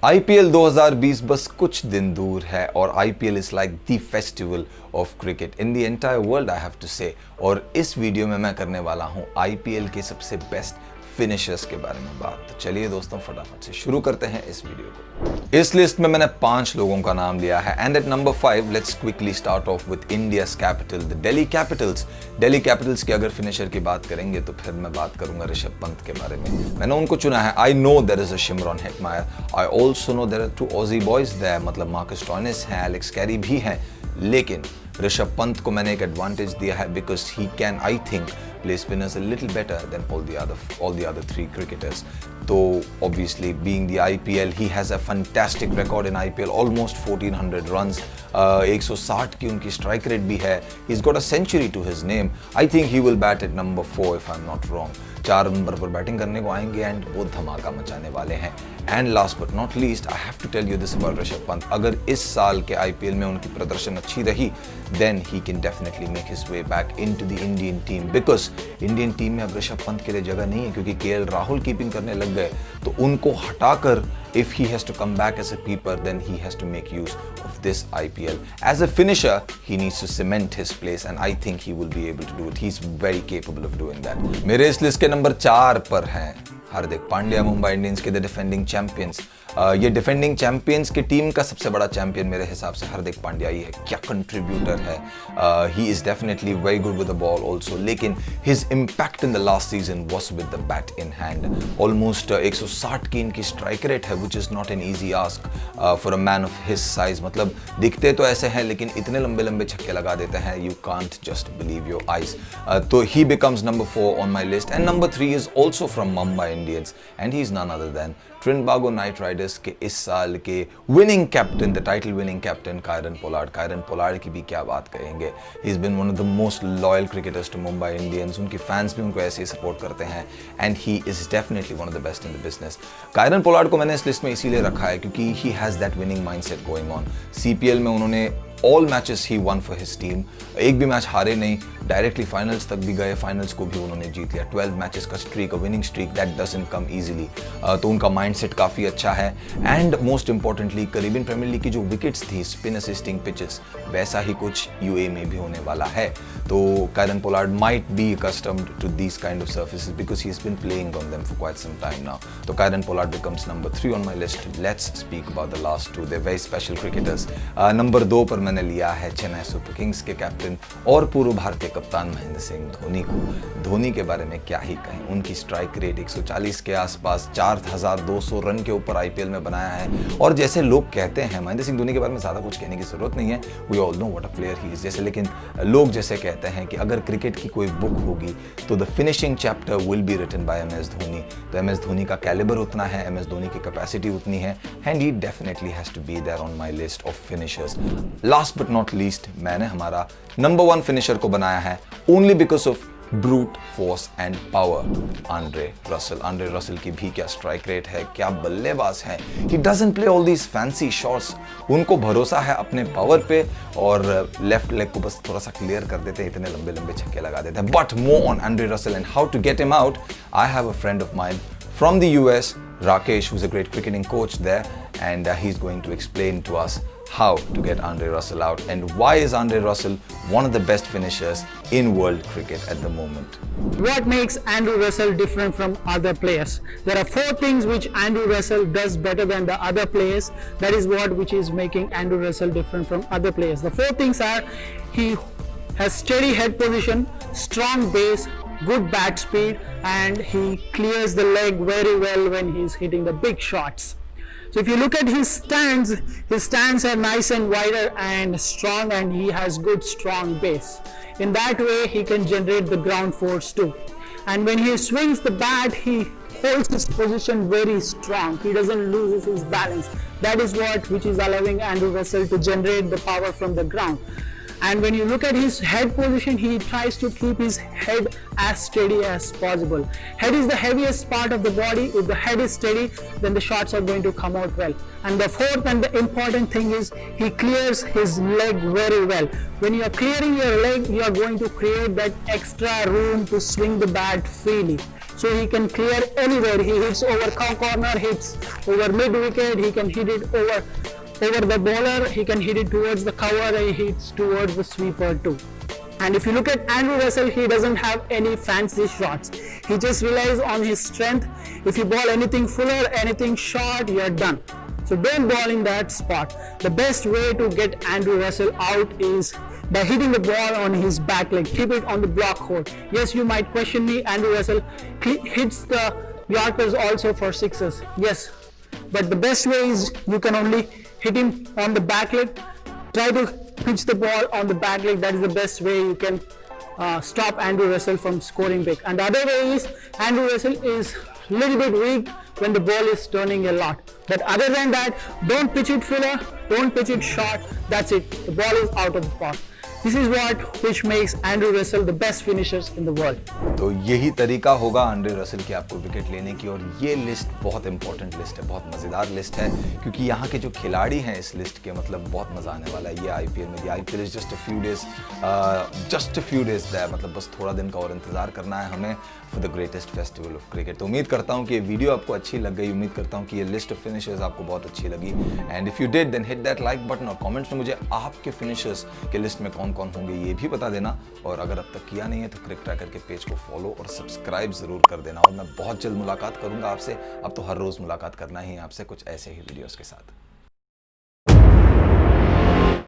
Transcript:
IPL 2020 बस कुछ दिन दूर है और IPL is like the festival of cricket in the entire world, I have to say. और इस वीडियो में मैं करने वाला हूं आईपीएल के सबसे बेस्ट फिनिशर्स के बारे में बात। तो चलिए दोस्तों, फटाफट से शुरू करते हैं इस वीडियो को। इस लिस्ट में मैंने 5 लोगों का नाम लिया है and at number 5 let's quickly start off with India's capital, the Delhi Capitals. Delhi Capitals की अगर फिनिशर की बात करेंगे तो फिर मैं बात करूंगा ऋषभ पंत के बारे में। मैंने उनको चुना है। I know there is a Shimron Hetmyer, I also know there are 2 Aussie boys there, मतलब मार्कस स्टोइनिस हैं, एलेक्स कैरी भी हैं, लेकिन ऋषभ पंत को मैंने एक एडवांटेज दिया है because he can, I think, play spinners a little better than all the other 3 cricketers. So obviously being the IPL, he has a fantastic record in IPL, almost 1400 runs, 160 की उनकी strike rate भी है. He's got a century to his name. I think he will bat at number 4 if I'm not wrong. 4 number पर batting करने को आएंगे and वो धमाका मचाने वाले हैं। And last but not least, I have to tell you this about Rishabh Pant, अगर इस साल के आईपीएल में उनकी प्रदर्शन अच्छी रही then he can definitely make his way back into the Indian team, because Indian team में अब ऋषभ पंत के लिए जगह नहीं है क्योंकि केएल राहुल कीपिंग करने लग गए। तो उनको हटाकर if he has to come back as a keeper, then he has to make use of this IPL. As a finisher, he needs to cement his place and I think he will be able to do it. He's very capable of doing that. मेरे इस list के number 4 पर हैं Hardik Pandya, Mumbai Indians के the defending champions. ये defending champions की team का सबसे बड़ा चैंपियन मेरे हिसाब से हार्दिक पांड्या ही है। क्या कंट्रीब्यूटर है, he is definitely very good with the ball also, लेकिन his impact in the last season was with the bat in hand. Almost 160 की इनकी स्ट्राइक रेट है which is not an easy ask for a man of his size. मतलब दिखते तो ऐसे हैं लेकिन इतने लंबे लंबे छक्के लगा देते हैं, you can't just believe your eyes. तो he becomes number 4 on my list and number 3 is also from Mumbai Indians and he is none other than Trinidad Knight Riders के इस साल के winning captain, the title winning captain Kieron Pollard. Kieron Pollard की भी क्या बात करेंगे, he is been one of the most loyal cricketers to Mumbai Indians. उनकी फैंस भी उनको ऐसे ही सपोर्ट करते हैं and he is definitely one of the best in the business. Kieron Pollard को मैंने इस लिस्ट में इसीलिए रखा है क्योंकि he has that winning mindset going on. CPL में उन्होंने all matches he won for his team, एक भी मैच हारे नहीं, डायरेक्टली फाइनल्स तक भी गए, फाइनल्स को भी उन्होंने जीत लिया। 12 मैचेस का streak, a winning streak, that doesn't come easily. तो उनका माइंडसेट काफ़ी अच्छा है and most importantly Caribbean premiere league की जो विकेट्स थी स्पिन असिस्टिंग पिचेस, वैसा ही कुछ यूए में भी होने वाला है। तो Kieron Pollard might be accustomed to these kind of surfaces because he has been playing on them for quite some time now. तो Kieron Pollard becomes number 3 on my list. Let's speak about the last 2, they very special cricketers. Number 2 पर मैंने लिया है Chennai Super Kings के captain और पूर्व भारतीय कप्तान महेंद्र सिंह धोनी को। धोनी के बारे में क्या ही कहें, उनकी स्ट्राइक रेट 140 के आसपास, 4200 रन के ऊपर आईपीएल में बनाया है। और जैसे लोग कहते हैं, महेंद्र सिंह धोनी के बारे में ज़्यादा कुछ कहने की जरूरत नहीं है, we all know what a player he is जैसे, लेकिन लोग जैसे कहते हैं कि अगर क्रिकेट की कोई बुक होगी तो the finishing chapter will be written by MS Dhoni. तो एमएस धोनी का कैलिबर उतना है, एमएस धोनी की कैपेसिटी उतनी है and he definitely has to be there on my list of finishers. Last but not least, मैंने हमारा नंबर 1 फिनिशर को बनाया है only because of brute force and power, Andre Russell. Andre Russell की भी क्या स्ट्राइक रेट है, क्या बल्लेबाज है। He doesn't play all these fancy shots, उनको भरोसा है अपने पावर पे और लेफ्ट लेग को बस थोड़ा सा क्लियर कर देते हैं, इतने लंबे लंबे छक्के लगा देते हैं। But more on Andre Russell and how to get him out, I have a friend of mine from the US, Rakesh, who's a great cricketing coach there, and he's going to explain to us how to get Andre Russell out and why is Andre Russell one of the best finishers in world cricket at the moment. What makes Andrew Russell different from other players? There are 4 things which Andrew Russell does better than the other players. That is what which is making Andrew Russell different from other players. The 4 things are: he has steady head position, strong base, good bat speed, and he clears the leg very well when he's hitting the big shots. So if you look at his stands are nice and wider and strong, and he has good strong base. In that way he can generate the ground force too. And when he swings the bat, he holds his position very strong. He doesn't lose his balance. That is what which is allowing Andrew Russell to generate the power from the ground. And when you look at his head position, he tries to keep his head as steady as possible. Head is the heaviest part of the body. If the head is steady, then the shots are going to come out well. And the 4th and the important thing is he clears his leg very well. When you are clearing your leg, you are going to create that extra room to swing the bat freely. so he can clear anywhere. He hits over corner, hits over mid wicket, he can hit it over the bowler, he can hit it towards the cover, he hits towards the sweeper too. And if you look at Andrew Russell, he doesn't have any fancy shots. He just relies on his strength. If you ball anything fuller, anything short, you're done. So don't ball in that spot. The best way to get Andrew Russell out is by hitting the ball on his back leg. Keep it on the block hole. Yes, you might question me, Andrew Russell hits the Yorkers also for sixes. Yes, but the best way is you can only hit him on the back leg. Try to pitch the ball on the back leg. That is the best way you can stop Andrew Russell from scoring big. And the other way is Andrew Russell is a little bit weak when the ball is turning a lot. But other than that, don't pitch it fuller, don't pitch it short. That's it. The ball is out of the park. This is which makes Andrew Russell the best finishers in the world. तो यही तरीका होगा Andre Russell की आपको wicket लेने की। और ये लिस्ट बहुत इंपॉर्टेंट लिस्ट है, बहुत मज़ेदार लिस्ट है, क्योंकि यहाँ के जो खिलाड़ी हैं इस लिस्ट के, मतलब बहुत मज़ा आने वाला है ये आईपीएल में। IPL is just a few days that, मतलब बस थोड़ा दिन का और इंतज़ार करना है हमें for the greatest festival of cricket. तो उम्मीद करता हूँ कि ये वीडियो आपको अच्छी लग गई, उम्मीद करता हूँ कि ये लिस्ट ऑफ फिनिशर्स आपको बहुत अच्छी लगी। And if you did then hit that like button, और कमेंट्स में मुझे आपके फिनिशर्स के लिस्ट में कौन कौन होंगे ये भी बता देना। और अगर अब तक किया नहीं है तो क्रिक ट्रैकर के पेज को फॉलो और सब्सक्राइब ज़रूर कर देना। और मैं बहुत जल्द मुलाकात करूँगा आपसे। अब तो हर रोज़ मुलाकात करना ही है आपसे कुछ ऐसे ही वीडियोज़ के साथ।